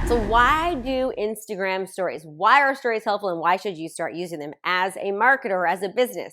So why do Instagram stories? Why are stories helpful, and why should you start using them as a marketer or as a business?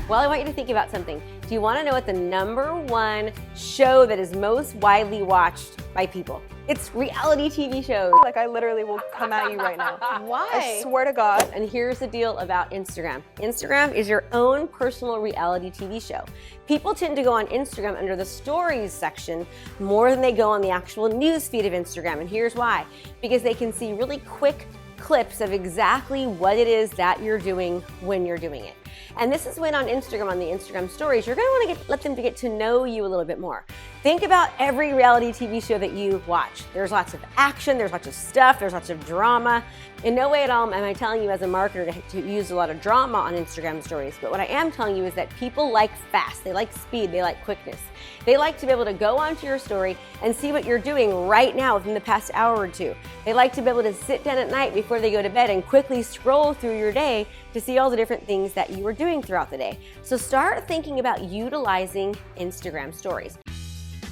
Well, I want you to think about something. Do you want to know what the #1 show that is most widely watched by people? It's reality TV shows. Like, I literally will come at you right now. Why? I swear to God. And here's the deal about Instagram. Instagram is your own personal reality TV show. People tend to go on Instagram under the stories section more than they go on the actual news feed of Instagram. And here's why. Because they can see really quick clips of exactly what it is that you're doing when you're doing it. And this is when on Instagram, on the Instagram stories, you're gonna wanna let them to get to know you a little bit more. Think about every reality TV show that you watch. There's lots of action, there's lots of stuff, there's lots of drama. In no way at all am I telling you as a marketer to use a lot of drama on Instagram stories, but what I am telling you is that people like fast, they like speed, they like quickness. They like to be able to go onto your story and see what you're doing right now within the past hour or two. They like to be able to sit down at night before they go to bed and quickly scroll through your day to see all the different things that you were doing throughout the day. So start thinking about utilizing Instagram stories.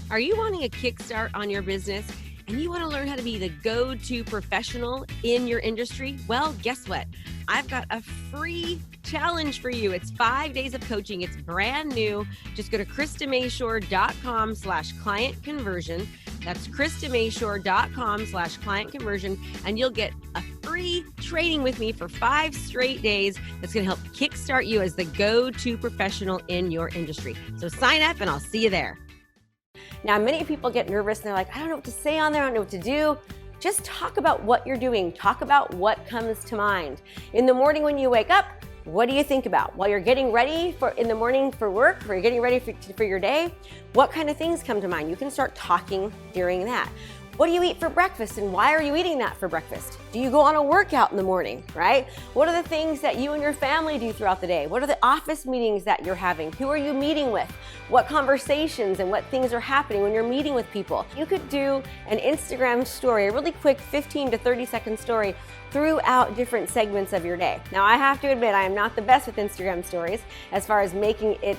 Are you wanting a kickstart on your business and you want to learn how to be the go-to professional in your industry? Well, guess what? I've got a free challenge for you. It's 5 days of coaching. It's brand new. Just go to KristaMashore.com/client conversion. That's KristaMashore.com/client conversion, and you'll get a free training with me for 5 straight days that's going to help kickstart you as the go-to professional in your industry. So sign up and I'll see you there. Now, many people get nervous and they're like, I don't know what to say on there, I don't know what to do. Just talk about what you're doing. Talk about what comes to mind. In the morning when you wake up, what do you think about? While you're getting ready in the morning for work, or you're getting ready for your day, what kind of things come to mind? You can start talking during that. What do you eat for breakfast, and why are you eating that for breakfast? Do you go on a workout in the morning, right? What are the things that you and your family do throughout the day? What are the office meetings that you're having? Who are you meeting with? What conversations and what things are happening when you're meeting with people? You could do an Instagram story, a really quick 15 to 30 second story throughout different segments of your day. Now, I have to admit, I am not the best with Instagram stories as far as making it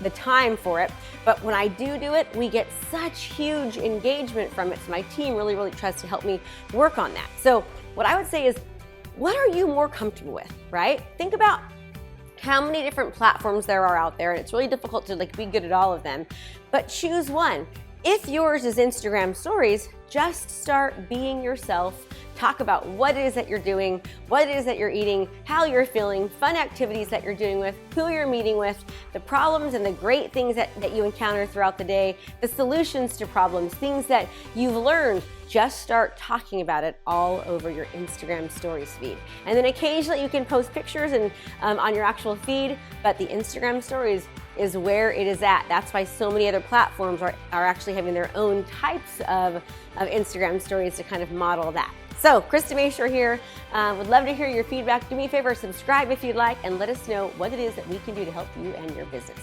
the time for it, but when I do it, we get such huge engagement from it. So my team really tries to help me work on that. So what I would say is, what are you more comfortable with, right? Think about how many different platforms there are out there, and it's really difficult to be good at all of them, but choose one. If yours is Instagram stories, just start being yourself. Talk about what it is that you're doing, what it is that you're eating, how you're feeling, fun activities that you're doing with, who you're meeting with, the problems and the great things that you encounter throughout the day, the solutions to problems, things that you've learned. Just start talking about it all over your Instagram stories feed. And then occasionally you can post pictures and on your actual feed, but the Instagram stories is where it is at. That's why so many other platforms are actually having their own types of Instagram stories to kind of model that. So, Krista Mashore here. Would love to hear your feedback. Do me a favor, subscribe if you'd like, and let us know what it is that we can do to help you and your business.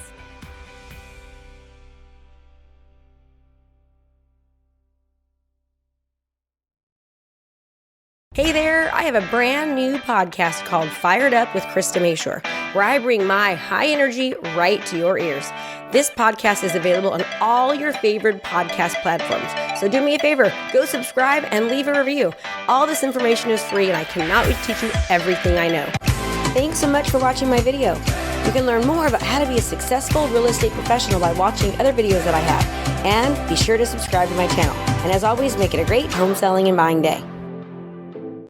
Hey there, I have a brand new podcast called Fired Up with Krista Mashore, where I bring my high energy right to your ears. This podcast is available on all your favorite podcast platforms. So do me a favor, go subscribe and leave a review. All this information is free, and I cannot wait to teach you everything I know. Thanks so much for watching my video. You can learn more about how to be a successful real estate professional by watching other videos that I have. And be sure to subscribe to my channel. And as always, make it a great home selling and buying day.